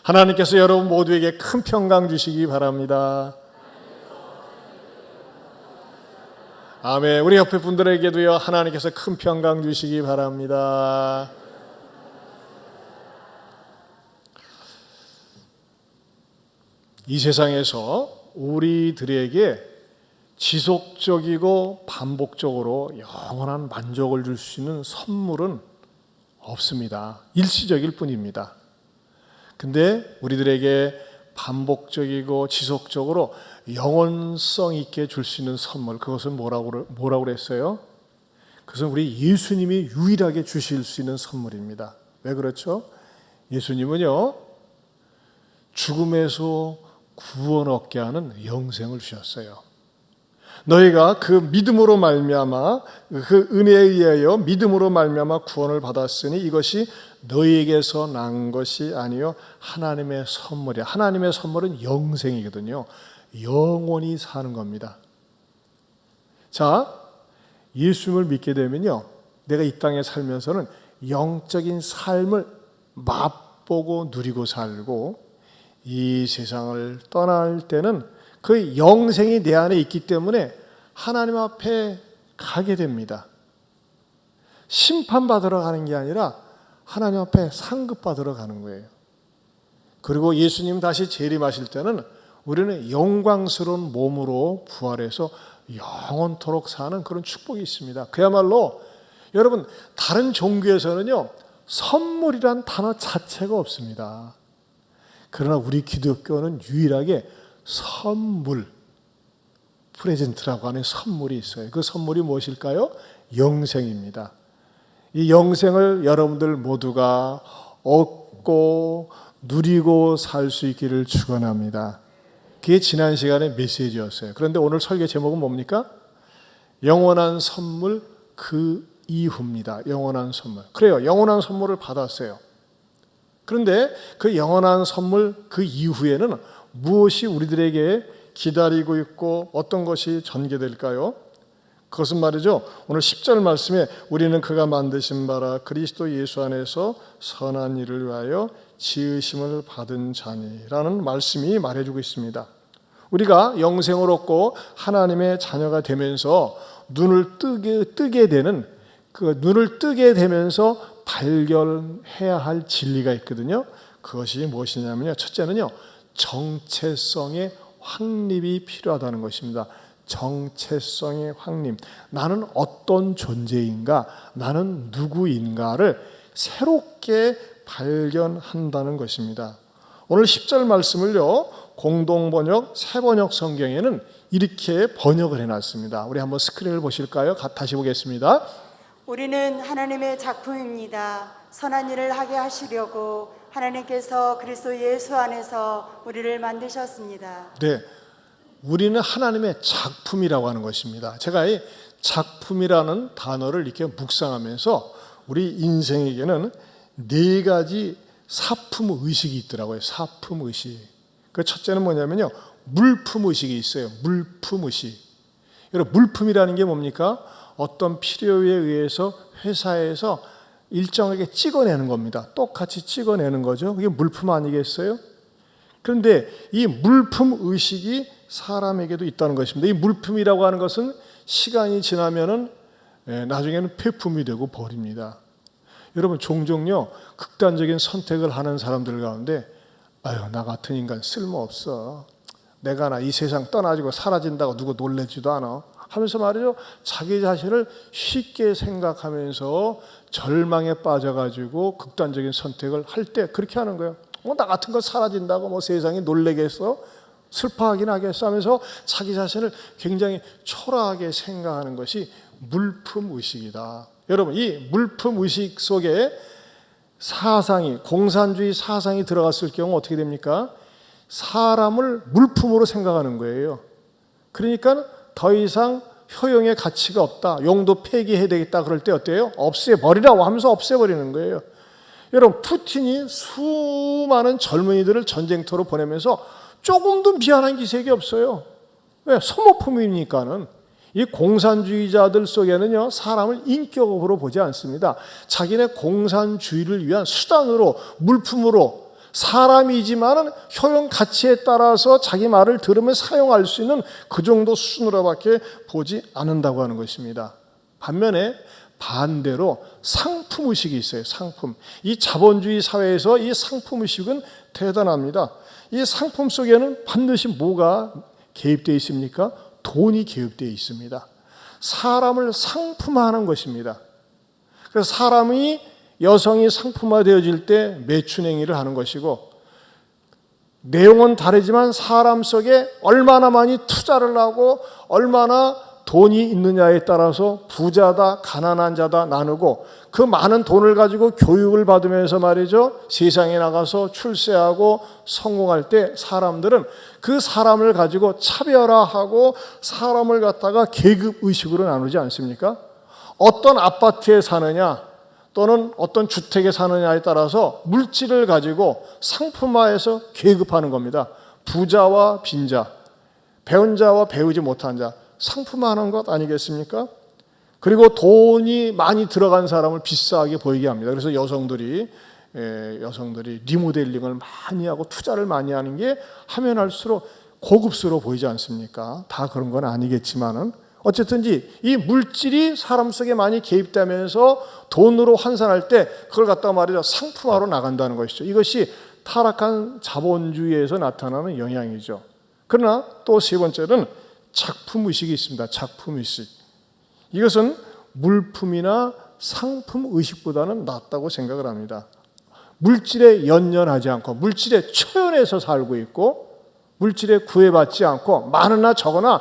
하나님께서 여러분 모두에게 큰 평강 주시기 바랍니다. 아멘. 우리 옆에 분들에게도요, 하나님께서 큰 평강 주시기 바랍니다. 이 세상에서 우리들에게 지속적이고 반복적으로 영원한 만족을 줄 수 있는 선물은 없습니다. 일시적일 뿐입니다. 근데 우리들에게 반복적이고 지속적으로 영원성 있게 줄 수 있는 선물, 그것은 뭐라고 그랬어요? 그것은 우리 예수님이 유일하게 주실 수 있는 선물입니다. 왜 그렇죠? 예수님은요, 죽음에서 구원 얻게 하는 영생을 주셨어요. 너희가 그 믿음으로 말미암아, 그 은혜에 의하여 믿음으로 말미암아 구원을 받았으니 이것이 너희에게서 난 것이 아니요 하나님의 선물이야. 하나님의 선물은 영생이거든요. 영원히 사는 겁니다. 자, 예수님을 믿게 되면요, 내가 이 땅에 살면서는 영적인 삶을 맛보고 누리고 살고, 이 세상을 떠날 때는 그 영생이 내 안에 있기 때문에 하나님 앞에 가게 됩니다. 심판받으러 가는 게 아니라 하나님 앞에 상급받으러 가는 거예요. 그리고 예수님 다시 재림하실 때는 우리는 영광스러운 몸으로 부활해서 영원토록 사는 그런 축복이 있습니다. 그야말로 여러분, 다른 종교에서는요, 선물이란 단어 자체가 없습니다. 그러나 우리 기독교는 유일하게 선물, 프레젠트라고 하는 선물이 있어요. 그 선물이 무엇일까요? 영생입니다. 이 영생을 여러분들 모두가 얻고 누리고 살 수 있기를 축원합니다. 그게 지난 시간의 메시지였어요. 그런데 오늘 설교 제목은 뭡니까? 영원한 선물 그 이후입니다. 영원한 선물. 그래요. 영원한 선물을 받았어요. 그런데 그 영원한 선물 그 이후에는 무엇이 우리들에게 기다리고 있고 어떤 것이 전개될까요? 그것은 말이죠, 오늘 10절 말씀에 우리는 그가 만드신 바라 그리스도 예수 안에서 선한 일을 위하여 지으심을 받은 자니라는 말씀이 말해주고 있습니다. 우리가 영생을 얻고 하나님의 자녀가 되면서 눈을 뜨게 되는, 그 눈을 뜨게 되면서 발견해야 할 진리가 있거든요. 그것이 무엇이냐면요, 첫째는요, 정체성의 확립이 필요하다는 것입니다. 정체성의 확립. 나는 어떤 존재인가, 나는 누구인가를 새롭게 발견한다는 것입니다. 오늘 10절 말씀을요, 공동번역, 새번역 성경에는 이렇게 번역을 해놨습니다. 우리 한번 스크린을 보실까요? 다시 보겠습니다. 우리는 하나님의 작품입니다. 선한 일을 하게 하시려고 하나님께서 그리스도 예수 안에서 우리를 만드셨습니다. 네, 우리는 하나님의 작품이라고 하는 것입니다. 제가 이 작품이라는 단어를 이렇게 묵상하면서 우리 인생에게는 네 가지 사품의식이 있더라고요. 사품의식. 그 첫째는 뭐냐면요, 물품의식이 있어요. 물품의식. 여러분, 물품이라는 게 뭡니까? 어떤 필요에 의해서 회사에서 일정하게 찍어내는 겁니다. 똑같이 찍어내는 거죠. 그게 물품 아니겠어요? 그런데 이 물품 의식이 사람에게도 있다는 것입니다. 이 물품이라고 하는 것은 시간이 지나면은 나중에는 폐품이 되고 버립니다. 여러분, 종종요, 극단적인 선택을 하는 사람들 가운데, 아유, 나 같은 인간 쓸모없어, 내가 이 세상 떠나지고 사라진다고 누구 놀래지도 않아 하면서 말이죠, 자기 자신을 쉽게 생각하면서 절망에 빠져가지고 극단적인 선택을 할 때 그렇게 하는 거예요. 나 같은 거 사라진다고 세상이 놀래겠어? 슬퍼하긴 하겠어? 하면서 자기 자신을 굉장히 초라하게 생각하는 것이 물품의식이다. 여러분, 이 물품의식 속에 사상이, 공산주의 사상이 들어갔을 경우 어떻게 됩니까? 사람을 물품으로 생각하는 거예요. 그러니까 더 이상 효용의 가치가 없다, 용도 폐기해야 되겠다 그럴 때 어때요? 없애버리라고 하면서 없애버리는 거예요. 여러분, 푸틴이 수많은 젊은이들을 전쟁터로 보내면서 조금도 미안한 기색이 없어요. 왜? 소모품이니까는. 이 공산주의자들 속에는요, 사람을 인격으로 보지 않습니다. 자기네 공산주의를 위한 수단으로, 물품으로, 사람이지만은 효용 가치에 따라서 자기 말을 들으면 사용할 수 있는 그 정도 수준으로밖에 보지 않는다고 하는 것입니다. 반면에 반대로 상품 의식이 있어요. 상품. 이 자본주의 사회에서 이 상품 의식은 대단합니다. 이 상품 속에는 반드시 뭐가 개입되어 있습니까? 돈이 개입되어 있습니다. 사람을 상품화하는 것입니다. 그래서 여성이 상품화되어질 때 매춘행위를 하는 것이고, 내용은 다르지만 사람 속에 얼마나 많이 투자를 하고 얼마나 돈이 있느냐에 따라서 부자다 가난한 자다 나누고, 그 많은 돈을 가지고 교육을 받으면서 말이죠, 세상에 나가서 출세하고 성공할 때 사람들은 그 사람을 가지고 차별화하고 사람을 갖다가 계급의식으로 나누지 않습니까? 어떤 아파트에 사느냐 또는 어떤 주택에 사느냐에 따라서 물질을 가지고 상품화해서 계급하는 겁니다. 부자와 빈자, 배운 자와 배우지 못한 자, 상품화하는 것 아니겠습니까? 그리고 돈이 많이 들어간 사람을 비싸게 보이게 합니다. 그래서 여성들이 리모델링을 많이 하고 투자를 많이 하는 게 하면 할수록 고급스러워 보이지 않습니까? 다 그런 건 아니겠지만은 어쨌든지 이 물질이 사람 속에 많이 개입되면서 돈으로 환산할 때 그걸 갖다가 말이죠, 상품화로 나간다는 것이죠. 이것이 타락한 자본주의에서 나타나는 영향이죠. 그러나 또 세 번째는 작품의식이 있습니다. 작품의식. 이것은 물품이나 상품의식보다는 낫다고 생각을 합니다. 물질에 연연하지 않고 물질에 초연해서 살고 있고 물질에 구애받지 않고 많으나 적으나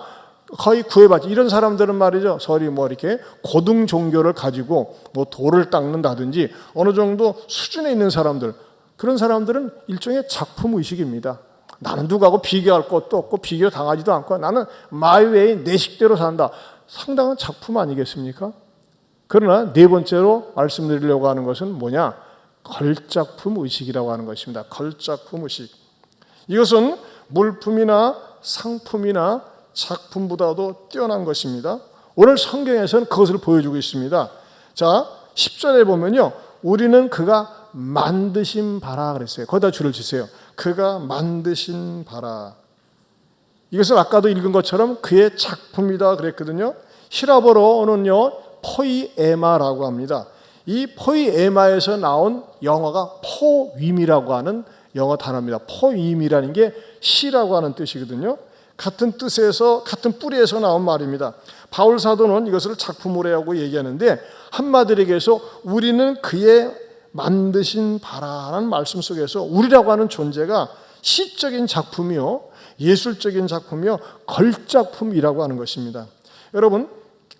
거의 구애받지, 이런 사람들은 말이죠, 서리 이렇게 고등 종교를 가지고 돌을 닦는다든지 어느 정도 수준에 있는 사람들, 그런 사람들은 일종의 작품의식입니다. 나는 누구하고 비교할 것도 없고 비교 당하지도 않고 나는 마이 웨이, 내 식대로 산다. 상당한 작품 아니겠습니까? 그러나 네 번째로 말씀드리려고 하는 것은 뭐냐? 걸작품 의식이라고 하는 것입니다. 걸작품 의식. 이것은 물품이나 상품이나 작품보다도 뛰어난 것입니다. 오늘 성경에서는 그것을 보여주고 있습니다. 자, 10절에 보면요, 우리는 그가 만드신 바라 그랬어요. 거기다 줄을 치세요. 그가 만드신 바라. 이것은 아까도 읽은 것처럼 그의 작품이다 그랬거든요. 히라보로는요, 포이에마라고 합니다. 이 포이에마에서 나온 영어가 포윈이라고 하는 영어 단어입니다. 포윈이라는 게 시라고 하는 뜻이거든요. 같은 뜻에서, 같은 뿌리에서 나온 말입니다. 바울 사도는 이것을 작품으로 하고 얘기하는데, 한마디로 얘기해서 우리는 그의 만드신 바라라는 말씀 속에서 우리라고 하는 존재가 시적인 작품이요, 예술적인 작품이요, 걸작품이라고 하는 것입니다. 여러분,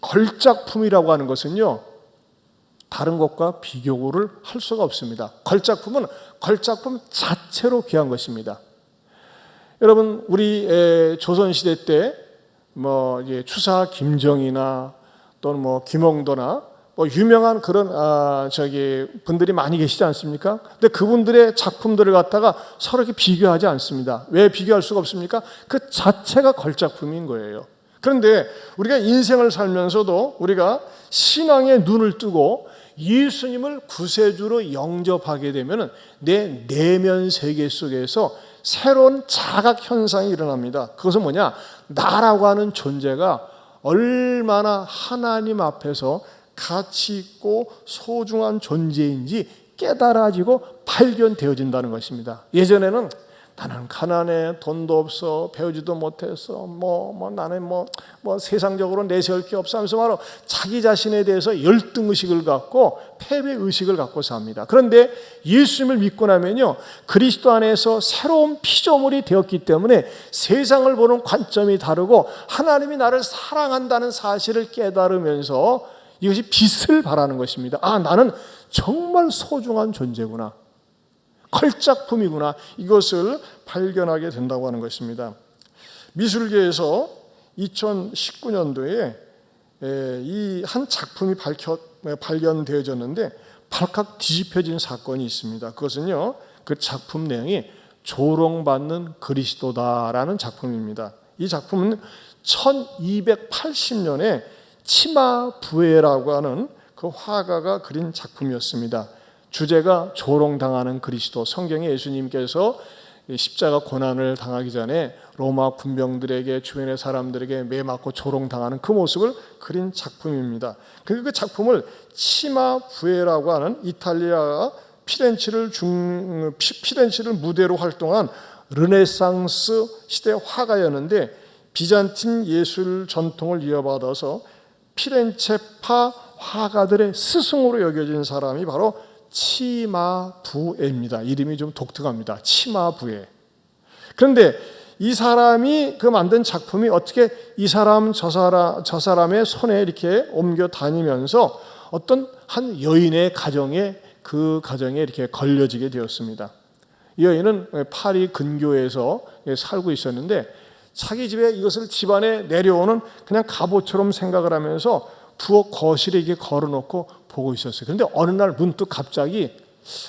걸작품이라고 하는 것은요, 다른 것과 비교를 할 수가 없습니다. 걸작품은 걸작품 자체로 귀한 것입니다. 여러분, 우리 조선시대 때 추사 김정이나 또는 김홍도나 유명한 그런 분들이 많이 계시지 않습니까? 근데 그분들의 작품들을 갖다가 서로 이렇게 비교하지 않습니다. 왜 비교할 수가 없습니까? 그 자체가 걸작품인 거예요. 그런데 우리가 인생을 살면서도 우리가 신앙의 눈을 뜨고 예수님을 구세주로 영접하게 되면 내 내면 세계 속에서 새로운 자각 현상이 일어납니다. 그것은 뭐냐? 나라고 하는 존재가 얼마나 하나님 앞에서 가치 있고 소중한 존재인지 깨달아지고 발견되어진다는 것입니다. 예전에는 나는 가난해, 돈도 없어, 배우지도 못했어, 나는 세상적으로 내세울 게 없어 하면서 바로 자기 자신에 대해서 열등의식을 갖고 패배의식을 갖고 삽니다. 그런데 예수님을 믿고 나면요, 그리스도 안에서 새로운 피조물이 되었기 때문에 세상을 보는 관점이 다르고 하나님이 나를 사랑한다는 사실을 깨달으면서 이것이 빛을 발하는 것입니다. 아, 나는 정말 소중한 존재구나, 걸작품이구나, 이것을 발견하게 된다고 하는 것입니다. 미술계에서 2019년도에 이 한 작품이 발견되어졌는데 발칵 뒤집혀진 사건이 있습니다. 그것은요, 그 작품 내용이 조롱받는 그리스도다라는 작품입니다. 이 작품은 1280년에 치마 부에라고 하는 그 화가가 그린 작품이었습니다. 주제가 조롱당하는 그리스도. 성경에 예수님께서 십자가 고난을 당하기 전에 로마 군병들에게 주변의 사람들에게 매맞고 조롱당하는 그 모습을 그린 작품입니다. 그 작품을 치마 부에라고 하는 이탈리아 피렌체를 무대로 활동한 르네상스 시대 화가였는데 비잔틴 예술 전통을 이어받아서 피렌체파 화가들의 스승으로 여겨진 사람이 바로 치마부에입니다. 이름이 좀 독특합니다. 치마부에. 그런데 이 사람이 그 만든 작품이 어떻게 이 사람 저 사람의 손에 이렇게 옮겨 다니면서 어떤 한 여인의 가정에 이렇게 걸려지게 되었습니다. 이 여인은 파리 근교에서 살고 있었는데 자기 집에 이것을 집안에 내려오는 그냥 갑옷처럼 생각을 하면서 부엌 거실에 이게 걸어놓고 보고 있었어요. 그런데 어느 날 문득 갑자기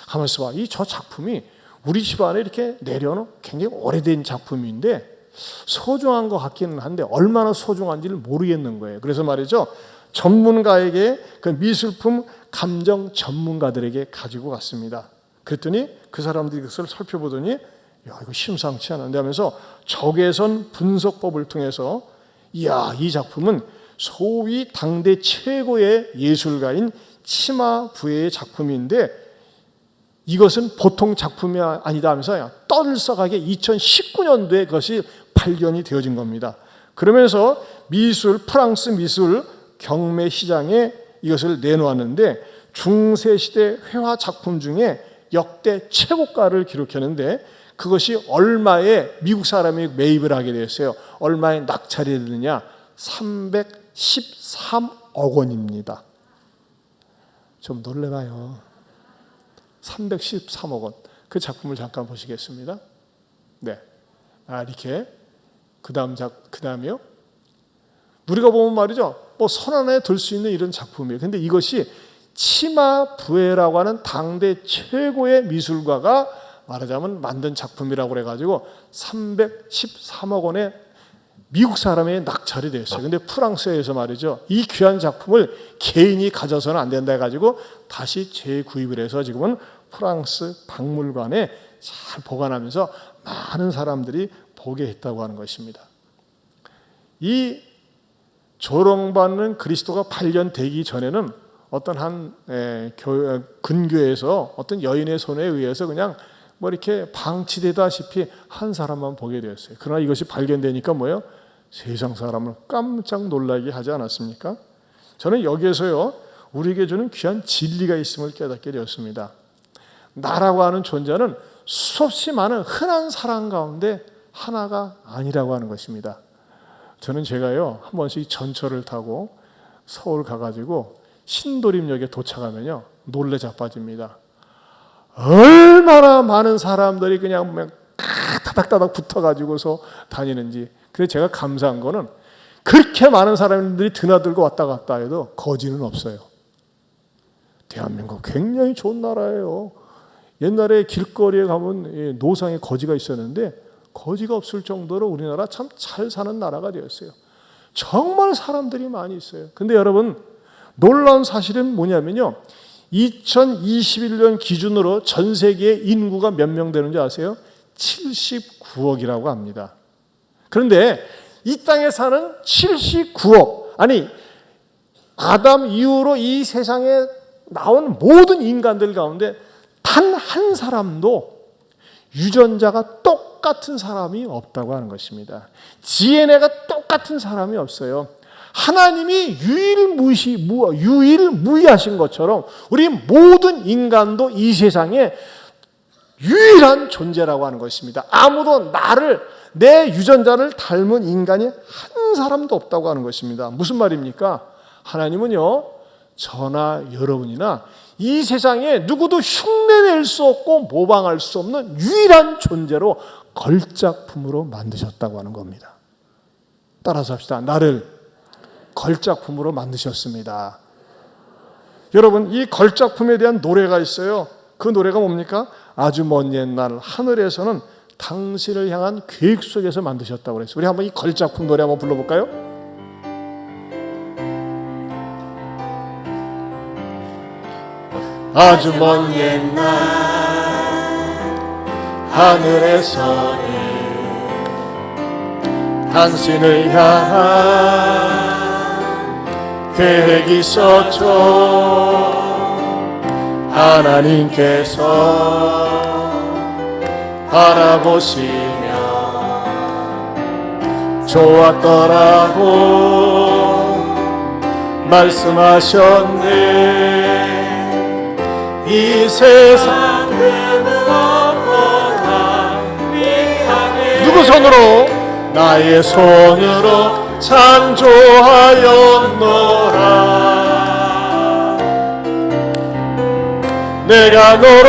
가만히 있어봐. 저 작품이 우리 집안에 이렇게 내려오는 굉장히 오래된 작품인데 소중한 것 같기는 한데 얼마나 소중한지를 모르겠는 거예요. 그래서 말이죠. 전문가에게 그 미술품 감정 전문가들에게 가지고 갔습니다. 그랬더니 그 사람들이 그것을 살펴보더니 야, 이거 심상치 않은데 하면서 적외선 분석법을 통해서 이야, 이 작품은 소위 당대 최고의 예술가인 치마부에의 작품인데 이것은 보통 작품이 아니다 하면서 떠들썩하게 2019년도에 그것이 발견이 되어진 겁니다. 그러면서 프랑스 미술 경매 시장에 이것을 내놓았는데 중세시대 회화 작품 중에 역대 최고가를 기록했는데 그것이 얼마에 미국 사람이 매입을 하게 되었어요. 얼마에 낙찰이 되느냐? 313억 원입니다. 좀 놀래나요? 313억 원. 그 작품을 잠깐 보시겠습니다. 네. 이렇게 그 다음이요. 우리가 보면 말이죠. 손 안에 들 수 있는 이런 작품이에요. 근데 이것이 치마부에라고 하는 당대 최고의 미술가가 말하자면 만든 작품이라고 그래가지고 313억 원에 미국 사람의 낙찰이 됐어요. 근데 프랑스에서 말이죠. 이 귀한 작품을 개인이 가져서는 안 된다 해가지고 다시 재구입을 해서 지금은 프랑스 박물관에 잘 보관하면서 많은 사람들이 보게 했다고 하는 것입니다. 이 조롱받는 그리스도가 발견되기 전에는 어떤 한 근교에서 어떤 여인의 손에 의해서 그냥 이렇게 방치되다시피 한 사람만 보게 되었어요. 그러나 이것이 발견되니까 뭐예요? 세상 사람을 깜짝 놀라게 하지 않았습니까? 저는 여기에서요, 우리에게 주는 귀한 진리가 있음을 깨닫게 되었습니다. 나라고 하는 존재는 수없이 많은 흔한 사람 가운데 하나가 아니라고 하는 것입니다. 저는 제가요, 한 번씩 전철을 타고 서울 가가지고 신도림역에 도착하면요, 놀래 자빠집니다. 얼마나 많은 사람들이 그냥 타닥타닥 붙어가지고서 다니는지. 그래서 제가 감사한 거는 그렇게 많은 사람들이 드나들고 왔다 갔다 해도 거지는 없어요. 대한민국 굉장히 좋은 나라예요. 옛날에 길거리에 가면 노상에 거지가 있었는데 거지가 없을 정도로 우리나라 참 잘 사는 나라가 되었어요. 정말 사람들이 많이 있어요. 근데 여러분, 놀라운 사실은 뭐냐면요. 2021년 기준으로 전 세계의 인구가 몇 명 되는지 아세요? 79억이라고 합니다. 그런데 이 땅에 사는 79억, 아니 아담 이후로 이 세상에 나온 모든 인간들 가운데 단 한 사람도 유전자가 똑같은 사람이 없다고 하는 것입니다. DNA가 똑같은 사람이 없어요. 하나님이 유일무이하신 것처럼 우리 모든 인간도 이 세상에 유일한 존재라고 하는 것입니다. 아무도 내 유전자를 닮은 인간이 한 사람도 없다고 하는 것입니다. 무슨 말입니까? 하나님은요, 저나 여러분이나 이 세상에 누구도 흉내낼 수 없고 모방할 수 없는 유일한 존재로 걸작품으로 만드셨다고 하는 겁니다. 따라서 합시다. 나를 걸작품으로 만드셨습니다. 여러분, 이 걸작품에 대한 노래가 있어요. 그 노래가 뭡니까? 아주 먼 옛날 하늘에서는 당신을 향한 계획 속에서 만드셨다고 그랬어요. 우리 한번 이 걸작품 노래 한번 불러볼까요? 아주 먼 옛날 하늘에서는 당신을 향한 계획이 있었죠. 하나님께서 바라보시며 좋았더라고 말씀하셨네. 이 세상 그 무엇보다 위하게 누구 손으로? 나의 손으로 창조하였노라. 내가 너로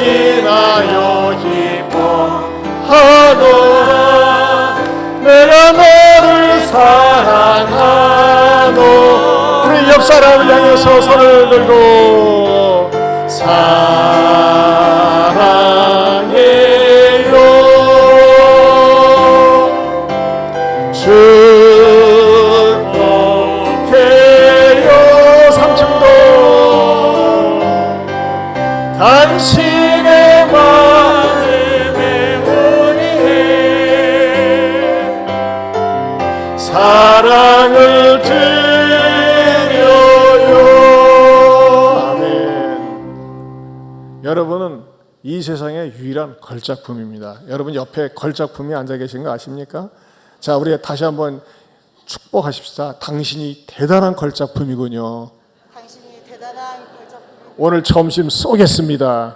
인하여 기뻐하노라. 내가 너를 사랑하노. 우리 옆 사람을 향해서 손을 들고 사랑해요 축복해요. 3층도 당신의 마음에 우리의 사랑을 드려요. 아멘. 여러분은 이 세상의 유일한 걸작품입니다. 여러분 옆에 걸작품이 앉아 계신 거 아십니까? 자, 우리 다시 한번 축복하십시다. 당신이 대단한 걸작품이군요. 당신이 대단한 걸작품. 오늘 점심 쏘겠습니다.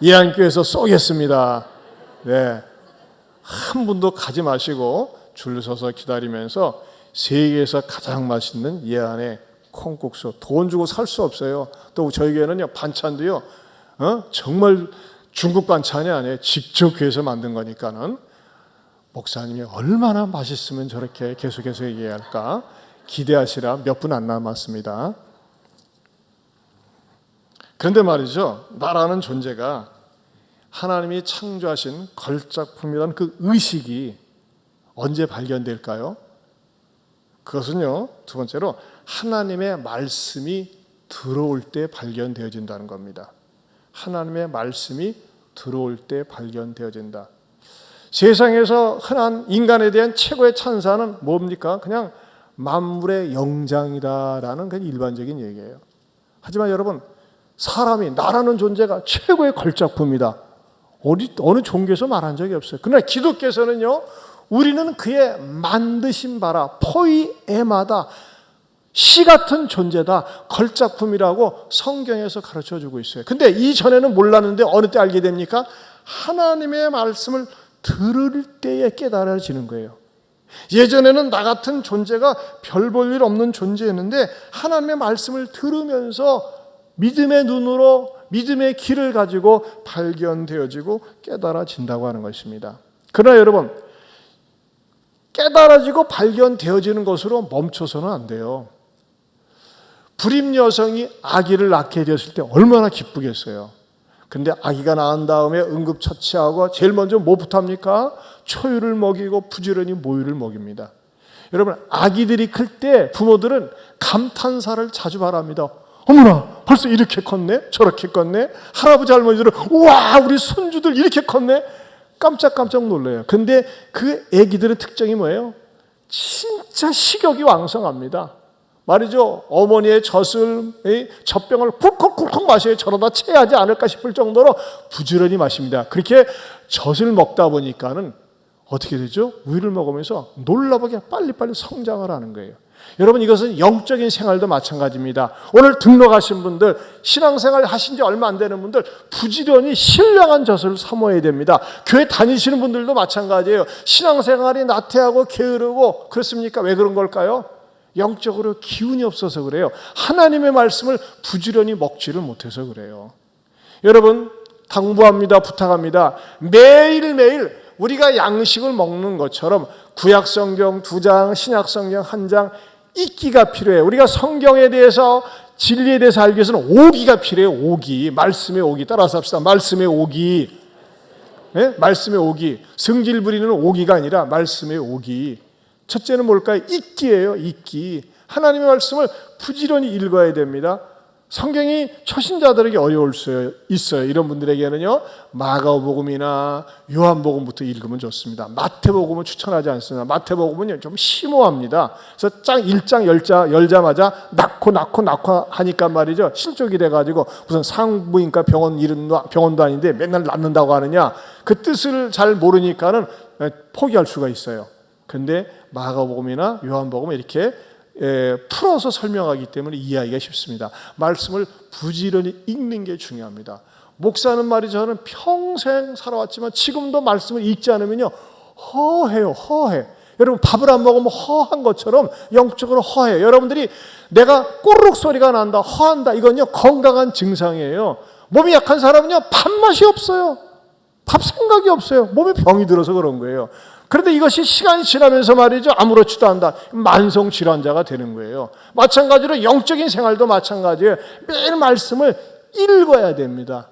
예안교회에서 쏘겠습니다. 네, 한 분도 가지 마시고 줄 서서 기다리면서 세계에서 가장 맛있는 예안의 콩국수 돈 주고 살 수 없어요. 또 저희 교회는요 반찬도요 정말 중국 반찬이 아니에요. 직접 교회에서 만든 거니까는 목사님이 얼마나 맛있으면 저렇게 계속해서 얘기할까 기대하시라. 몇 분 안 남았습니다. 그런데 말이죠, 나라는 존재가 하나님이 창조하신 걸작품이라는 그 의식이 언제 발견될까요? 그것은요, 두 번째로 하나님의 말씀이 들어올 때 발견되어진다는 겁니다. 하나님의 말씀이 들어올 때 발견되어진다. 세상에서 흔한 인간에 대한 최고의 찬사는 뭡니까? 그냥 만물의 영장이다라는 그냥 일반적인 얘기예요. 하지만 여러분, 사람이, 나라는 존재가 최고의 걸작품이다. 어느 종교에서 말한 적이 없어요. 그러나 기독교에서는요, 우리는 그의 만드신 바라 포이에마다 시 같은 존재다, 걸작품이라고 성경에서 가르쳐주고 있어요. 근데 이전에는 몰랐는데 어느 때 알게 됩니까? 하나님의 말씀을 들을 때에 깨달아지는 거예요. 예전에는 나 같은 존재가 별 볼 일 없는 존재였는데 하나님의 말씀을 들으면서 믿음의 눈으로 믿음의 길을 가지고 발견되어지고 깨달아진다고 하는 것입니다. 그러나 여러분, 깨달아지고 발견되어지는 것으로 멈춰서는 안 돼요. 불임 여성이 아기를 낳게 되었을 때 얼마나 기쁘겠어요. 근데 아기가 낳은 다음에 응급처치하고 제일 먼저 뭐부터 합니까? 초유를 먹이고 부지런히 모유를 먹입니다. 여러분, 아기들이 클 때 부모들은 감탄사를 자주 바랍니다. 어머나, 벌써 이렇게 컸네? 저렇게 컸네? 할아버지 할머니들은 우와, 우리 손주들 이렇게 컸네? 깜짝깜짝 놀라요. 근데 그 아기들의 특징이 뭐예요? 진짜 식욕이 왕성합니다. 말이죠, 어머니의 젖병을 쿨쿨쿨쿨 마셔야 저러다 체하지 않을까 싶을 정도로 부지런히 마십니다. 그렇게 젖을 먹다 보니까는 어떻게 되죠? 우유를 먹으면서 놀라보게 빨리빨리 성장을 하는 거예요. 여러분, 이것은 영적인 생활도 마찬가지입니다. 오늘 등록하신 분들, 신앙생활 하신 지 얼마 안 되는 분들 부지런히 신령한 젖을 사모해야 됩니다. 교회 다니시는 분들도 마찬가지예요. 신앙생활이 나태하고 게으르고 그렇습니까? 왜 그런 걸까요? 영적으로 기운이 없어서 그래요. 하나님의 말씀을 부지런히 먹지를 못해서 그래요. 여러분, 당부합니다. 부탁합니다. 매일매일 우리가 양식을 먹는 것처럼 구약성경 2장, 신약성경 1장 읽기가 필요해요. 우리가 성경에 대해서, 진리에 대해서 알기 위해서는 오기가 필요해요. 오기. 말씀의 오기. 따라서 합시다. 말씀의 오기. 네? 말씀의 오기. 성질 부리는 오기가 아니라 말씀의 오기. 첫째는 뭘까요? 읽기예요. 읽기. 하나님의 말씀을 부지런히 읽어야 됩니다. 성경이 초신자들에게 어려울 수 있어요. 이런 분들에게는요, 마가복음이나 요한복음부터 읽으면 좋습니다. 마태복음은 추천하지 않습니다. 마태복음은 좀 심오합니다. 그래서 1장 열자마자 낳고 하니까 말이죠, 실족이 돼가지고 무슨 산부인과 병원도 아닌데 맨날 낳는다고 하느냐, 그 뜻을 잘 모르니까는 포기할 수가 있어요. 근데 마가복음이나 요한복음은 이렇게 풀어서 설명하기 때문에 이해하기가 쉽습니다. 말씀을 부지런히 읽는 게 중요합니다. 목사는 말이죠, 저는 평생 살아왔지만 지금도 말씀을 읽지 않으면요, 허해. 여러분, 밥을 안 먹으면 허한 것처럼 영적으로 허해요. 여러분들이 내가 꼬르륵 소리가 난다, 허한다, 이건요 건강한 증상이에요. 몸이 약한 사람은요 밥맛이 없어요. 밥 생각이 없어요. 몸에 병이 들어서 그런 거예요. 그런데 이것이 시간이 지나면서 말이죠, 아무렇지도 않다, 만성 질환자가 되는 거예요. 마찬가지로 영적인 생활도 마찬가지예요. 매일 말씀을 읽어야 됩니다.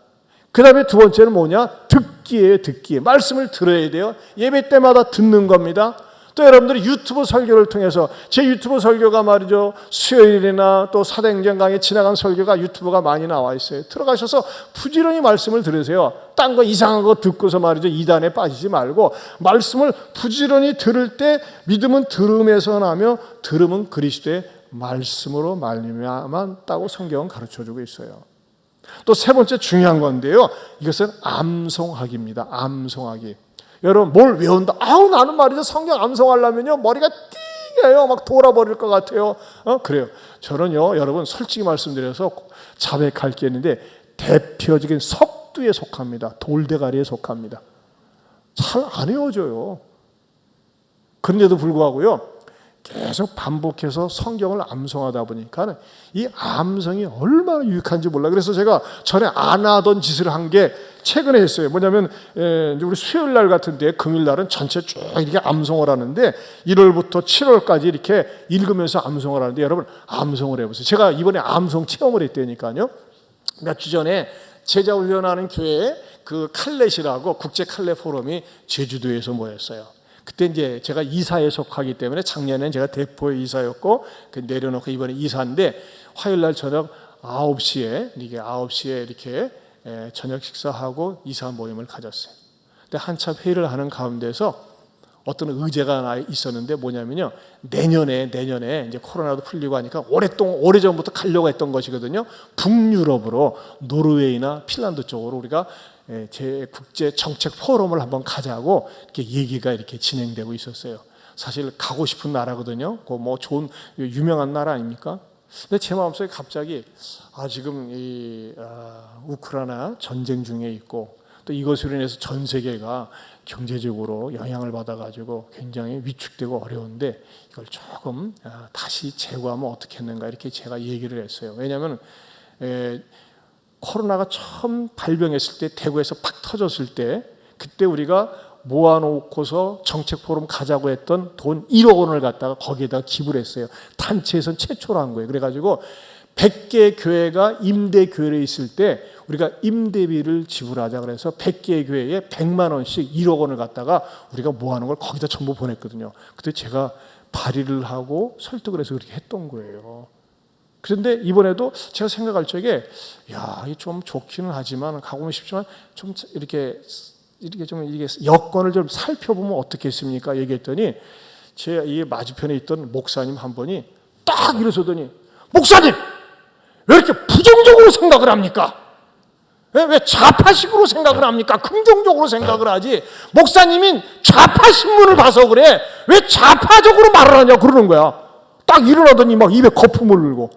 그 다음에 두 번째는 뭐냐? 듣기예요. 듣기. 말씀을 들어야 돼요. 예배 때마다 듣는 겁니다. 또 여러분들이 유튜브 설교를 통해서, 제 유튜브 설교가 말이죠, 수요일이나 또 사도행전 강의 지나간 설교가 유튜브가 많이 나와 있어요. 들어가셔서 부지런히 말씀을 들으세요. 딴 거 이상한 거 듣고서 말이죠, 이단에 빠지지 말고 말씀을 부지런히 들을 때 믿음은 들음에서 나며 들음은 그리스도의 말씀으로 말미암았다고 성경은 가르쳐주고 있어요. 또 세 번째 중요한 건데요, 이것은 암송하기입니다. 암송하기. 여러분, 뭘 외운다? 나는 말이죠, 성경 암송하려면요 머리가 띵해요. 막 돌아버릴 것 같아요. 그래요. 저는요, 여러분, 솔직히 말씀드려서 자백할 게 있는데 대표적인 석두에 속합니다. 돌대가리에 속합니다. 잘 안 외워져요. 그런데도 불구하고요, 계속 반복해서 성경을 암송하다 보니까 이 암송이 얼마나 유익한지 몰라. 그래서 제가 전에 안 하던 짓을 한 게 최근에 했어요. 뭐냐면 우리 수요일 날 같은 데, 금요일 날은 전체 쭉 이렇게 암송을 하는데 1월부터 7월까지 이렇게 읽으면서 암송을 하는데, 여러분 암송을 해보세요. 제가 이번에 암송 체험을 했다니까요. 몇 주 전에 제자 훈련하는 교회에 그 칼렛이라고 국제 칼렛 포럼이 제주도에서 모였어요. 그때 이제 제가 이사에 속하기 때문에 작년에는 제가 대포의 이사였고 내려놓고 이번에 이사인데, 화요일 날 저녁 9시에 이렇게 저녁 식사하고 이사 모임을 가졌어요. 근데 한참 회의를 하는 가운데서 어떤 의제가 있었는데, 뭐냐면요, 내년에 이제 코로나도 풀리고 하니까 오래전부터 가려고 했던 것이거든요. 북유럽으로 노르웨이나 핀란드 쪽으로 우리가 제 국제 정책 포럼을 한번 가자고 이렇게 얘기가 이렇게 진행되고 있었어요. 사실 가고 싶은 나라거든요. 그 뭐 좋은 유명한 나라 아닙니까? 근데 제 마음속에 갑자기 지금 우크라이나 전쟁 중에 있고, 또 이것으로 인해서 전 세계가 경제적으로 영향을 받아가지고 굉장히 위축되고 어려운데, 이걸 조금 다시 재고하면 어떻겠는가, 이렇게 제가 얘기를 했어요. 왜냐하면 코로나가 처음 발병했을 때, 대구에서 팍 터졌을 때, 그때 우리가 모아놓고서 정책 포럼 가자고 했던 돈 1억 원을 갖다가 거기에다가 기부를 했어요. 단체에선 최초로 한 거예요. 그래가지고 100개의 교회가 임대 교회에 있을 때 우리가 임대비를 지불하자 그래서 100개의 교회에 100만 원씩 1억 원을 갖다가 우리가 모아놓은 걸 거기다 전부 보냈거든요. 그때 제가 발의를 하고 설득을 해서 그렇게 했던 거예요. 그런데 이번에도 제가 생각할 적에, 이게 좀 좋기는 하지만, 가고는 싶지만, 좀 이렇게 여건을 좀 살펴보면 어떻겠습니까? 얘기했더니, 제 이 맞은편에 있던 목사님 한 분이 딱 일어서더니, 목사님! 왜 이렇게 부정적으로 생각을 합니까? 왜 좌파식으로 생각을 합니까? 긍정적으로 생각을 하지. 목사님인 좌파 신문을 봐서 그래. 왜 좌파적으로 말을 하냐 그러는 거야. 딱 일어나더니 막 입에 거품을 물고.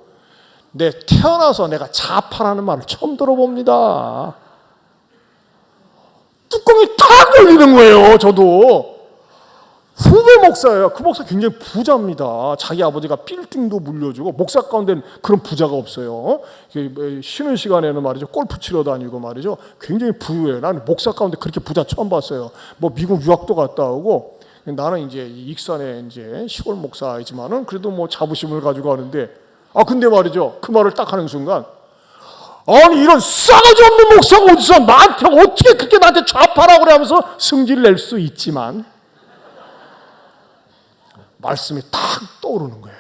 태어나서 내가 좌파라는 말을 처음 들어봅니다. 뚜껑이 탁 열리는 거예요. 저도 후배 목사예요. 그 목사 굉장히 부자입니다. 자기 아버지가 빌딩도 물려주고, 목사 가운데는 그런 부자가 없어요. 쉬는 시간에는 말이죠, 골프 치러 다니고 말이죠, 굉장히 부유해요. 나는 목사 가운데 그렇게 부자 처음 봤어요. 뭐 미국 유학도 갔다 오고. 나는 이제 익산의 이제 시골 목사이지만은 그래도 뭐 자부심을 가지고 하는데, 근데 말이죠, 그 말을 딱 하는 순간, 아니 이런 싸가지 없는 목사가 어디서 나한테 어떻게 그렇게 나한테 좌파라고 그래 하면서 승질 낼 수 있지만, 말씀이 딱 떠오르는 거예요.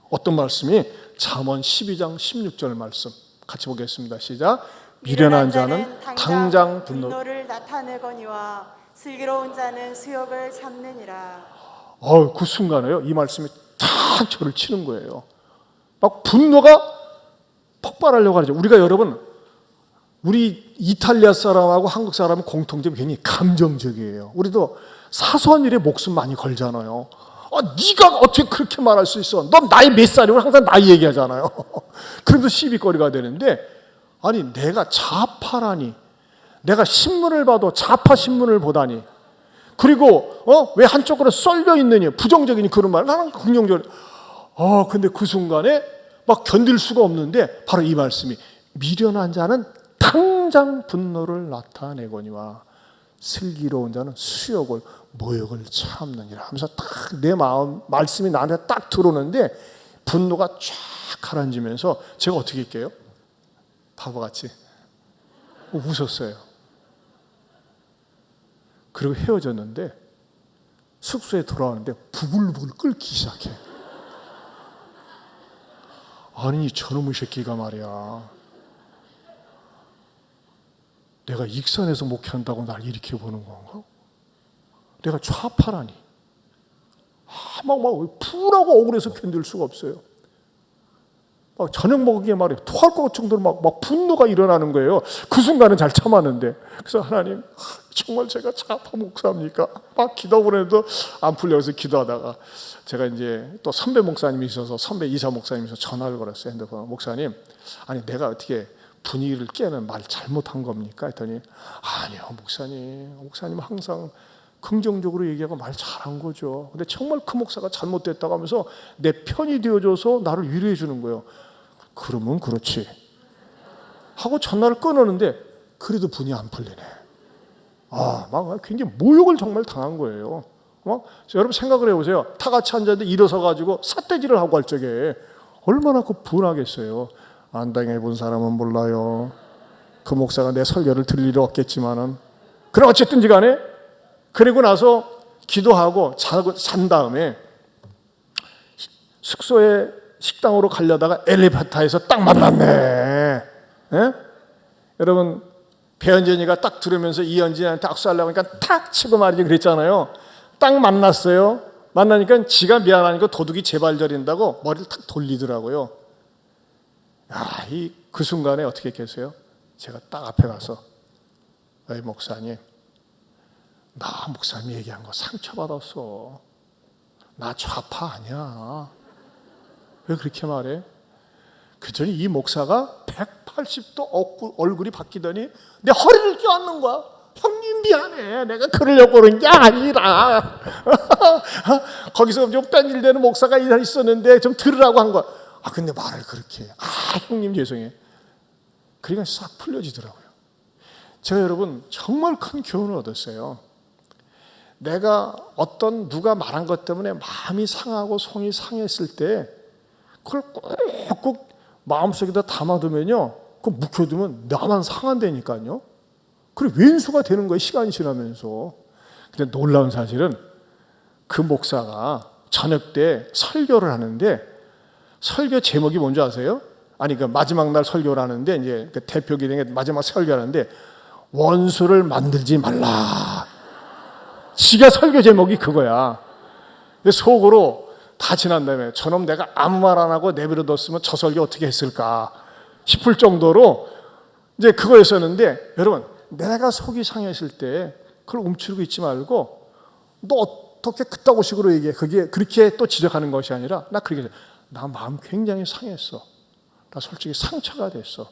어떤 말씀이? 잠언 12장 16절 말씀. 같이 보겠습니다. 시작. 미련한 자는 당장 분노를 나타내거니와 슬기로운 자는 수욕을 참느니라. 그 순간에요. 이 말씀이 탁 저를 치는 거예요. 막 분노가 폭발하려고 하죠. 우리가 여러분, 우리 이탈리아 사람하고 한국 사람은 공통점이 굉장히 감정적이에요. 우리도 사소한 일에 목숨 많이 걸잖아요. 네가 어떻게 그렇게 말할 수 있어? 넌 나이 몇 살이고 항상 나이 얘기하잖아요. 그래도 시비거리가 되는데, 아니 내가 좌파라니, 내가 신문을 봐도 좌파 신문을 보다니, 그리고 왜 한쪽으로 쏠려 있느니, 부정적이니 그런 말, 나는 긍정적으로. 근데 그 순간에 막 견딜 수가 없는데 바로 이 말씀이, 미련한 자는 당장 분노를 나타내거니와 슬기로운 자는 수욕을, 모욕을 참느니라 하면서 딱 내 마음 말씀이 나한테 딱 들어오는데 분노가 쫙 가라앉으면서 제가 어떻게 할게요? 바보같이 웃었어요. 그리고 헤어졌는데 숙소에 돌아오는데 부글부글 끓기 시작해. 아니 저놈의 새끼가 말이야, 내가 익산에서 목회한다고 날 이렇게 보는 건가? 내가 좌파라니. 막 푸라고 억울해서 견딜 수가 없어요. 막 저녁 먹기에 말이에요, 토할 것 정도로 막 분노가 일어나는 거예요. 그 순간은 잘 참았는데, 그래서 하나님, 정말 제가 좌파 목사입니까? 막 기도 보내도 안 풀려서 기도하다가 제가 이제 또 선배 목사님이 있어서, 선배 이사 목사님이 있어서 전화를 걸었어요. 핸드폰. 목사님, 아니 내가 어떻게 분위기를 깨는 말 잘못한 겁니까? 했더니 아니요 목사님 항상 긍정적으로 얘기하고 말 잘한 거죠. 근데 정말 그 목사가 잘못됐다고 하면서 내 편이 되어줘서 나를 위로해 주는 거예요. 그러면 그렇지 하고 전화를 끊었는데 그래도 분이 안 풀리네. 막 굉장히 모욕을 정말 당한 거예요. 여러분 생각을 해보세요. 다 같이 앉았는데 일어서 가지고 삿대질을 하고 할 적에 얼마나 그 분하겠어요. 안 당해본 사람은 몰라요. 그 목사가 내 설교를 들을 일은 없겠지만은, 그럼 어쨌든지 간에 그리고 나서 기도하고 잔 다음에 숙소에 식당으로 가려다가 엘리베이터에서 딱 만났네. 예? 여러분 배현진이가 딱 들으면서 이현진한테 악수하려고 하니까 탁 치고 말이지 그랬잖아요. 딱 만났어요. 만나니까 지가 미안하니까 도둑이 재발저린다고 머리를 탁 돌리더라고요. 그 순간에 어떻게 했겠어요? 제가 딱 앞에 가서, 어이 목사님, 나 목사님이 얘기한 거 상처받았어. 나 좌파 아니야. 왜 그렇게 말해? 그랬더니 이 목사가 180도 얼굴이 바뀌더니 내 허리를 껴안는 거야. 형님 미안해, 내가 그러려고 그런 게 아니라. 거기서 좀 뺀질대는 목사가 있었는데 좀 들으라고 한 거야. 근데 말을 그렇게 해. 형님 죄송해. 그러니까 싹 풀려지더라고요. 제가 여러분 정말 큰 교훈을 얻었어요. 내가 누가 말한 것 때문에 마음이 상하고 속이 상했을 때 그걸 꼭 마음속에다 담아두면요, 그거 묵혀두면 나만 상한다니까요. 그리고 왼수가 되는 거예요, 시간이 지나면서. 근데 놀라운 사실은 그 목사가 저녁 때 설교를 하는데, 설교 제목이 뭔지 아세요? 그 마지막 날 설교를 하는데, 이제 그 대표 기능에 마지막 설교를 하는데, 원수를 만들지 말라. 지가 설교 제목이 그거야. 근데 속으로 다 지난 다음에 저놈 내가 아무 말 안 하고 내버려뒀으면 저 설교 어떻게 했을까 싶을 정도로 이제 그거였었는데, 여러분 내가 속이 상했을 때 그걸 움츠리고 있지 말고, 너 어떻게 그따구 식으로 얘기해. 그게 그렇게 또 지적하는 것이 아니라, 나 그렇게, 나 마음 굉장히 상했어. 나 솔직히 상처가 됐어.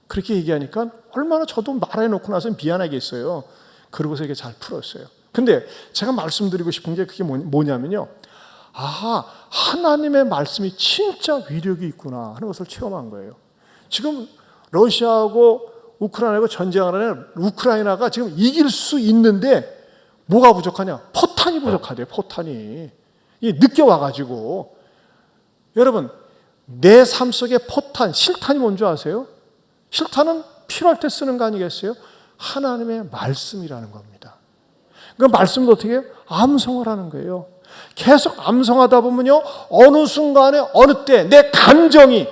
그렇게 얘기하니까 얼마나 저도 말해놓고 나서 미안하겠어요. 그러고서 이게 잘 풀었어요. 근데 제가 말씀드리고 싶은 게 그게 뭐냐면요, 하나님의 말씀이 진짜 위력이 있구나 하는 것을 체험한 거예요. 지금 러시아하고 우크라이나하고 전쟁하는, 우크라이나가 지금 이길 수 있는데 뭐가 부족하냐? 포탄이 부족하대요. 포탄이. 이게 늦게 와가지고. 여러분 내 삶 속에 포탄, 실탄이 뭔지 아세요? 실탄은 필요할 때 쓰는 거 아니겠어요? 하나님의 말씀이라는 겁니다. 그 말씀도 어떻게 해요? 암송을 하는 거예요. 계속 암송하다 보면요, 어느 순간에 어느 때 내 감정이,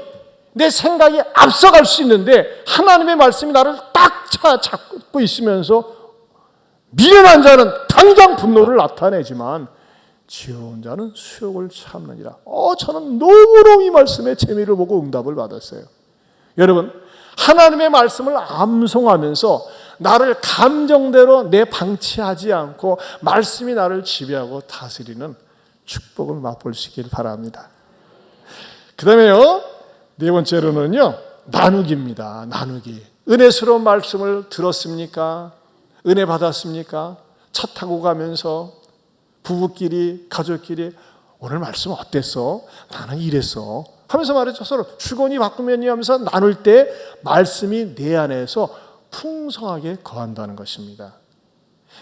내 생각이 앞서갈 수 있는데 하나님의 말씀이 나를 딱 잡고 있으면서 미련한 자는 당장 분노를 나타내지만 지혜로운 자는 수욕을 참느니라. 저는 너무너무 이 말씀에 재미를 보고 응답을 받았어요. 여러분, 하나님의 말씀을 암송하면서 나를 감정대로 내 방치하지 않고 말씀이 나를 지배하고 다스리는 축복을 맛볼 수 있기를 바랍니다. 그 다음에요, 네 번째로는요, 나누기입니다. 나누기. 은혜스러운 말씀을 들었습니까? 은혜 받았습니까? 차 타고 가면서 부부끼리, 가족끼리 오늘 말씀 어땠어? 나는 이랬어 하면서 말이죠. 서로 주거니 바꾸면이 하면서 나눌 때 말씀이 내 안에서 풍성하게 거한다는 것입니다.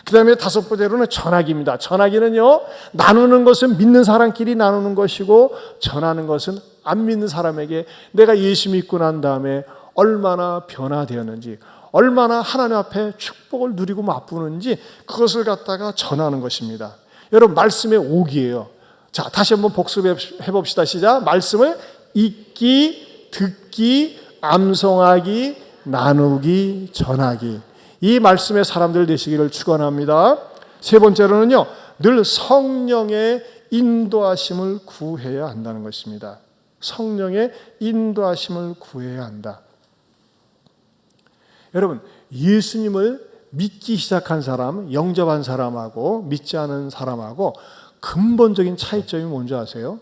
그 다음에 다섯 번째로는 전하기입니다. 전하기는요, 나누는 것은 믿는 사람끼리 나누는 것이고 전하는 것은 안 믿는 사람에게 내가 예수 믿고 난 다음에 얼마나 변화되었는지, 얼마나 하나님 앞에 축복을 누리고 맛보는지 그것을 갖다가 전하는 것입니다. 여러분, 말씀의 옥이에요. 자, 다시 한번 복습해 봅시다. 시작. 말씀을 읽기, 듣기, 암송하기, 나누기, 전하기. 이 말씀의 사람들 되시기를 축원합니다. 세 번째로는요, 늘 성령의 인도하심을 구해야 한다는 것입니다. 성령의 인도하심을 구해야 한다. 여러분, 예수님을 믿기 시작한 사람, 영접한 사람하고 믿지 않은 사람하고 근본적인 차이점이 뭔지 아세요?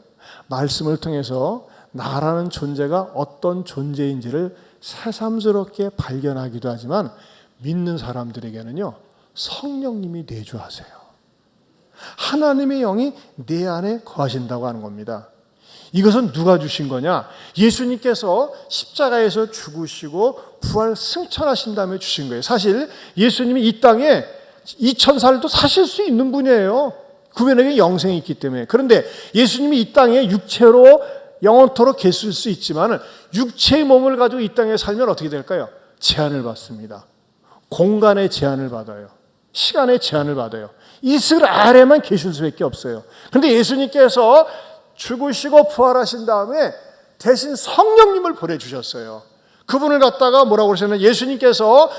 말씀을 통해서 나라는 존재가 어떤 존재인지를 새삼스럽게 발견하기도 하지만 믿는 사람들에게는요, 성령님이 내주하세요. 하나님의 영이 내 안에 거하신다고 하는 겁니다. 이것은 누가 주신 거냐? 예수님께서 십자가에서 죽으시고 부활 승천하신 다음에 주신 거예요. 사실 예수님이 이 땅에 2000살도 사실 수 있는 분이에요. 그분에게 영생이 있기 때문에. 그런데 예수님이 이 땅에 육체로 영원토록 계실 수 있지만 육체의 몸을 가지고 이 땅에 살면 어떻게 될까요? 제한을 받습니다. 공간의 제한을 받아요. 시간의 제한을 받아요. 이슬 아래만 계실 수밖에 없어요. 그런데 예수님께서 죽으시고 부활하신 다음에 대신 성령님을 보내주셨어요. 그분을 갖다가 뭐라고 그러셨나요? 예수님께서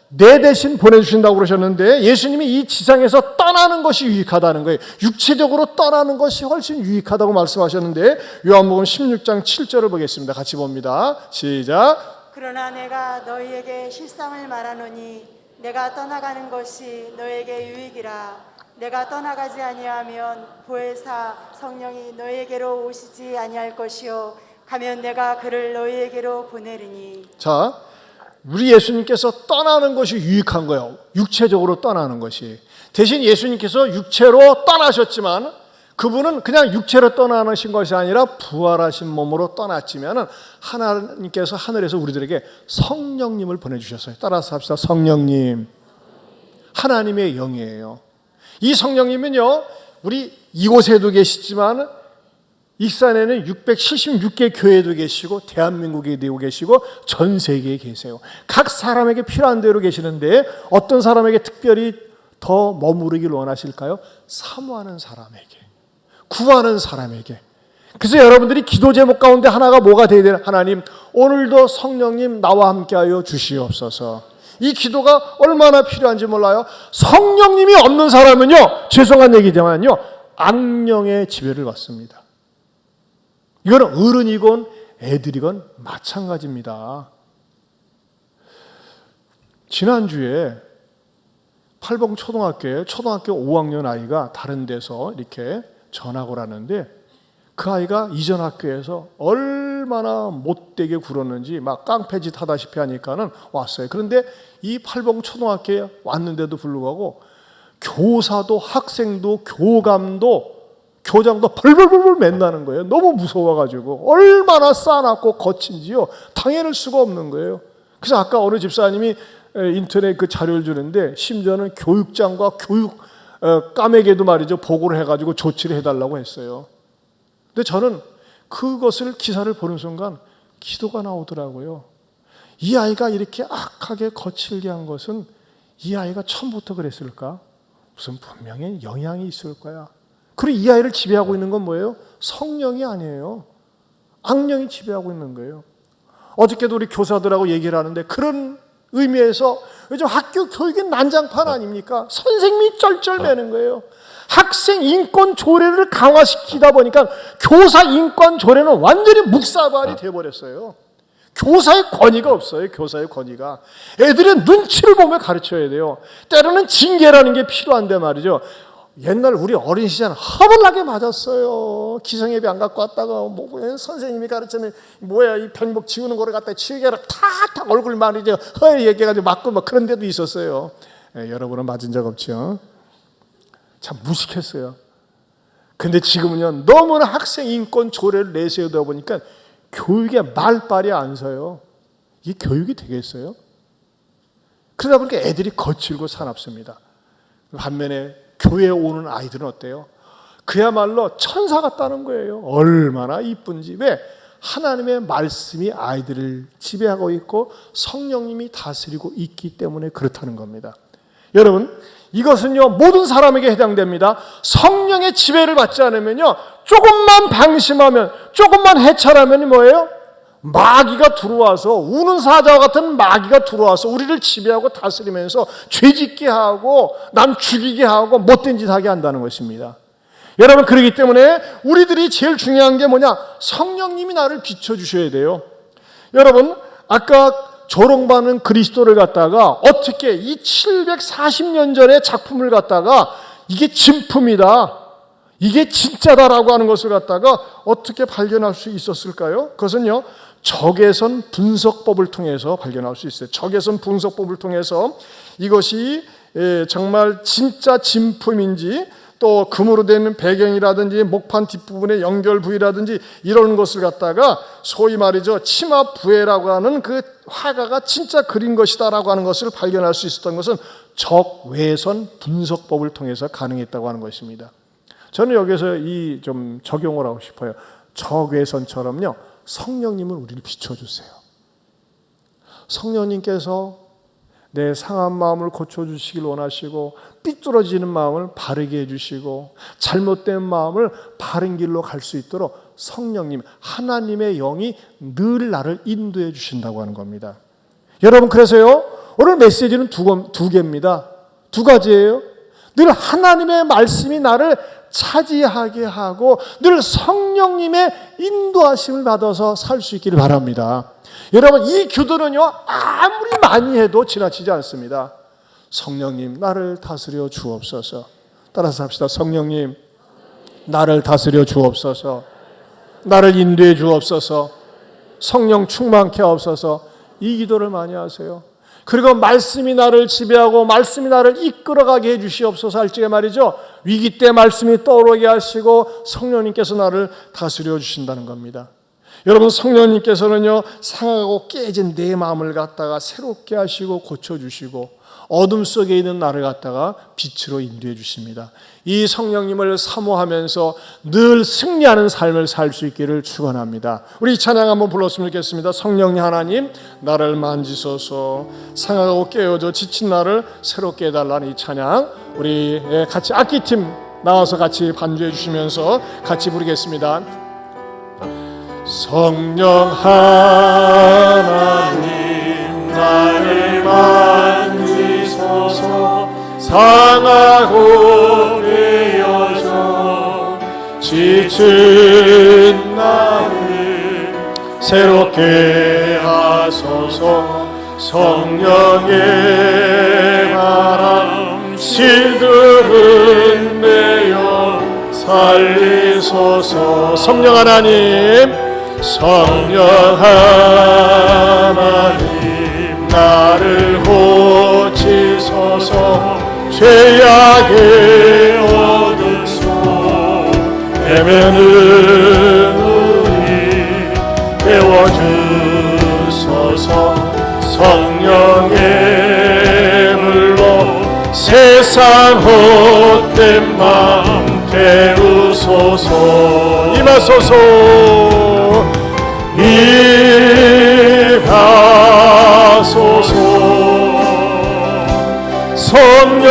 내 대신 보내주신다고 그러셨는데 예수님이 이 지상에서 떠나는 것이 유익하다는 거예요. 육체적으로 떠나는 것이 훨씬 유익하다고 말씀하셨는데 요한복음 16장 7절을 보겠습니다. 같이 봅니다. 시작. 그러나 내가 너희에게 실상을 말하노니 내가 떠나가는 것이 너에게 유익이라. 내가 떠나가지 아니하면 보혜사 성령이 너희에게로 오시지 아니할 것이요 가면 내가 그를 너희에게로 보내리니. 자, 우리 예수님께서 떠나는 것이 유익한 거예요. 육체적으로 떠나는 것이. 대신 예수님께서 육체로 떠나셨지만 그분은 그냥 육체로 떠나신 것이 아니라 부활하신 몸으로 떠났지만 하나님께서 하늘에서 우리들에게 성령님을 보내주셨어요. 따라서 합시다. 성령님. 하나님의 영이에요. 이 성령님은요, 우리 이곳에도 계시지만 익산에는 676개 교회도 계시고 대한민국에도 계시고 전 세계에 계세요. 각 사람에게 필요한 대로 계시는데 어떤 사람에게 특별히 더 머무르길 원하실까요? 사모하는 사람에게, 구하는 사람에게. 그래서 여러분들이 기도 제목 가운데 하나가 뭐가 되어야 되나? 하나님, 오늘도 성령님 나와 함께하여 주시옵소서. 이 기도가 얼마나 필요한지 몰라요. 성령님이 없는 사람은요, 죄송한 얘기지만요, 악령의 지배를 받습니다. 이거는 어른이건 애들이건 마찬가지입니다. 지난주에 팔봉 초등학교에 초등학교 5학년 아이가 다른 데서 이렇게 전학을 하는데 그 아이가 이전 학교에서 얼마나 못되게 굴었는지 막 깡패짓 하다시피 하니까는 왔어요. 그런데 이 팔봉 초등학교에 왔는데도 불구하고 교사도 학생도 교감도 교장도 벌벌벌 맨다는 거예요. 너무 무서워가지고 얼마나 싸납고 거친지요. 당해낼 수가 없는 거예요. 그래서 아까 어느 집사님이 인터넷 그 자료를 주는데 심지어는 교육장과 교육 까매게도 말이죠. 보고를 해가지고 조치를 해달라고 했어요. 근데 저는 그것을 기사를 보는 순간 기도가 나오더라고요. 이 아이가 이렇게 악하게 거칠게 한 것은 이 아이가 처음부터 그랬을까? 무슨 분명히 영향이 있을 거야. 그리고 이 아이를 지배하고 있는 건 뭐예요? 성령이 아니에요. 악령이 지배하고 있는 거예요. 어저께도 우리 교사들하고 얘기를 하는데 그런 의미에서 요즘 학교 교육이 난장판 아닙니까? 선생님이 쩔쩔매는 거예요. 학생 인권 조례를 강화시키다 보니까 교사 인권 조례는 완전히 묵사발이 돼버렸어요. 교사의 권위가 없어요. 교사의 권위가. 애들의 눈치를 보며 가르쳐야 돼요. 때로는 징계라는 게 필요한데 말이죠. 옛날 우리 어린 시절 허벌나게 맞았어요. 기성예비 안 갖고 왔다가 선생님이 가르치는 뭐야 이 변복 지우는 거를 갖다 치우게라 탁탁 얼굴 말이죠. 허에 얘기해가지고 맞고 막 그런 데도 있었어요. 여러분은 맞은 적 없죠? 참 무식했어요. 근데 지금은요 너무나 학생 인권 조례를 내세우다 보니까 교육에 말빨이 안 서요. 이게 교육이 되겠어요? 그러다 보니까 애들이 거칠고 사납습니다. 반면에 교회에 오는 아이들은 어때요? 그야말로 천사 같다는 거예요. 얼마나 이쁜지. 왜? 하나님의 말씀이 아이들을 지배하고 있고 성령님이 다스리고 있기 때문에 그렇다는 겁니다. 여러분, 이것은요 모든 사람에게 해당됩니다. 성령의 지배를 받지 않으면요 조금만 방심하면, 조금만 해찰하면 뭐예요? 마귀가 들어와서, 우는 사자와 같은 마귀가 들어와서 우리를 지배하고 다스리면서 죄짓게 하고 남 죽이게 하고 못된 짓 하게 한다는 것입니다. 여러분, 그렇기 때문에 우리들이 제일 중요한 게 뭐냐? 성령님이 나를 비춰주셔야 돼요. 여러분, 아까 조롱받는 그리스도를 갖다가 어떻게 이 740년 전의 작품을 갖다가 이게 진품이다, 이게 진짜다라고 하는 것을 갖다가 어떻게 발견할 수 있었을까요? 그것은요 적외선 분석법을 통해서 발견할 수 있어요. 적외선 분석법을 통해서 이것이 정말 진짜 진품인지, 또 금으로 되는 배경이라든지 목판 뒷부분의 연결 부위라든지 이런 것을 갖다가 소위 말이죠 치마 부해라고 하는 그 화가가 진짜 그린 것이다라고 하는 것을 발견할 수 있었던 것은 적외선 분석법을 통해서 가능했다고 하는 것입니다. 저는 여기서 이 좀 적용을 하고 싶어요. 적외선처럼요 성령님은 우리를 비춰주세요. 성령님께서 내 상한 마음을 고쳐주시길 원하시고, 삐뚤어지는 마음을 바르게 해주시고, 잘못된 마음을 바른 길로 갈 수 있도록 성령님, 하나님의 영이 늘 나를 인도해 주신다고 하는 겁니다. 여러분, 그래서요 오늘 메시지는 두 개입니다. 두 가지예요. 늘 하나님의 말씀이 나를 차지하게 하고 늘 성령님의 인도하심을 받아서 살 수 있기를 바랍니다. 여러분, 이 기도는요 아무리 많이 해도 지나치지 않습니다. 성령님 나를 다스려 주옵소서. 따라서 합시다. 성령님 나를 다스려 주옵소서. 나를 인도해 주옵소서. 성령 충만케 하옵소서. 이 기도를 많이 하세요. 그리고 말씀이 나를 지배하고 말씀이 나를 이끌어가게 해주시옵소서 할 적에 말이죠 위기 때 말씀이 떠오르게 하시고 성령님께서 나를 다스려 주신다는 겁니다. 여러분, 성령님께서는요 상하고 깨진 내 마음을 갖다가 새롭게 하시고 고쳐주시고 어둠 속에 있는 나를 갖다가 빛으로 인도해 주십니다. 이 성령님을 사모하면서 늘 승리하는 삶을 살 수 있기를 축원합니다. 우리 이 찬양 한번 불렀으면 좋겠습니다. 성령님 하나님 나를 만지소서. 상하고 깨어져 지친 나를 새롭게 해달라는 이 찬양, 우리 같이 악기팀 나와서 같이 반주해 주시면서 같이 부르겠습니다. 성령 하나님 나를 만지소서. 상하고 깨어져 지친 나를 새롭게 하소서. 성령의 바람 실들은 내어 살리소서. 성령 하나님, 성령 하나님 나를 고치소서. 죄악의 어둠 속 헤매는 우리 깨워주소서. 성령의 불로 세상 헛된 마음 태우소서. 임하소서. 임하소서. 성령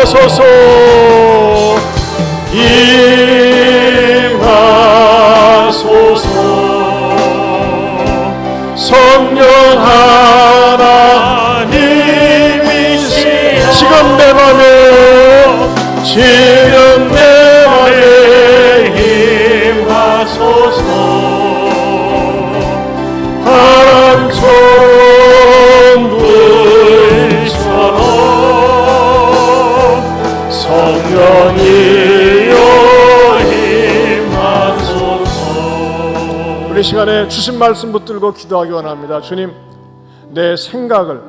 임하소서 임하소서 성령 하나님이시여 지금 내 맘에 지금 내 맘에 임하소서 바람처럼 불처럼 성령이여 임하소서. 우리 시간에 주신 말씀 붙들고 기도하기 원합니다. 주님, 내 생각을,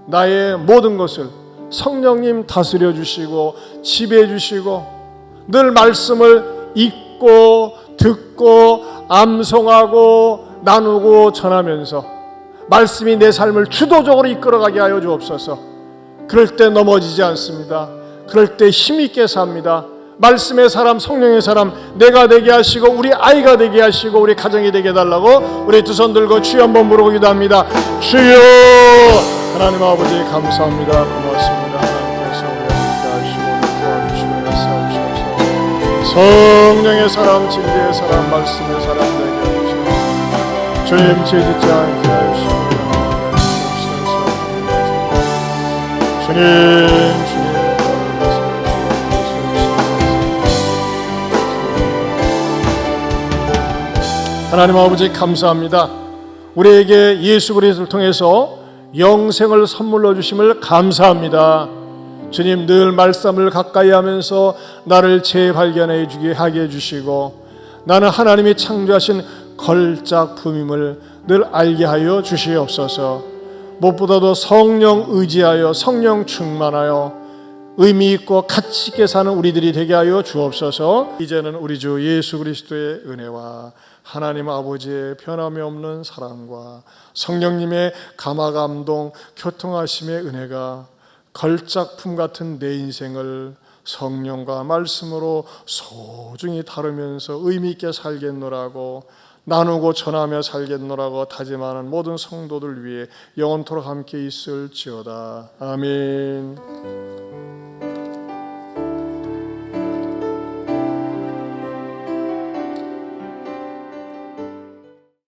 나의 모든 것을 성령님 다스려 주시고 지배해 주시고 늘 말씀을 읽고 듣고 암송하고 나누고 전하면서 말씀이 내 삶을 주도적으로 이끌어가게 하여 주옵소서. 그럴 때 넘어지지 않습니다. 그럴 때 힘있게 삽니다. 말씀의 사람, 성령의 사람 내가 되게 하시고 우리 아이가 되게 하시고 우리 가정이 되게 해달라고 우리 두 손 들고 주여 한번 부르고 기도합니다. 주여 하나님 아버지 감사합니다. 고맙습니다. 하나님께서 우리 함께 하시고 도와주시고 싸우셔서 성령의 사람, 진리의 사람, 말씀의 사람 되게 하시고 주님 죄짓지 않게 하시고 주님 하나님 아버지 감사합니다. 우리에게 예수 그리스도를 통해서 영생을 선물로 주심을 감사합니다. 주님 늘 말씀을 가까이 하면서 나를 재발견해 주게 하게 해주시고 나는 하나님이 창조하신 걸작품임을 늘 알게 하여 주시옵소서. 무엇보다도 성령 의지하여 성령 충만하여 의미 있고 가치 있게 사는 우리들이 되게 하여 주옵소서. 이제는 우리 주 예수 그리스도의 은혜와 하나님 아버지의 변함이 없는 사랑과 성령님의 감화감동 교통하심의 은혜가 걸작품 같은 내 인생을 성령과 말씀으로 소중히 다루면서 의미 있게 살겠노라고 나누고 전하며 살겠노라고 다짐하는 모든 성도들 위해 영원토록 함께 있을지어다. 아멘.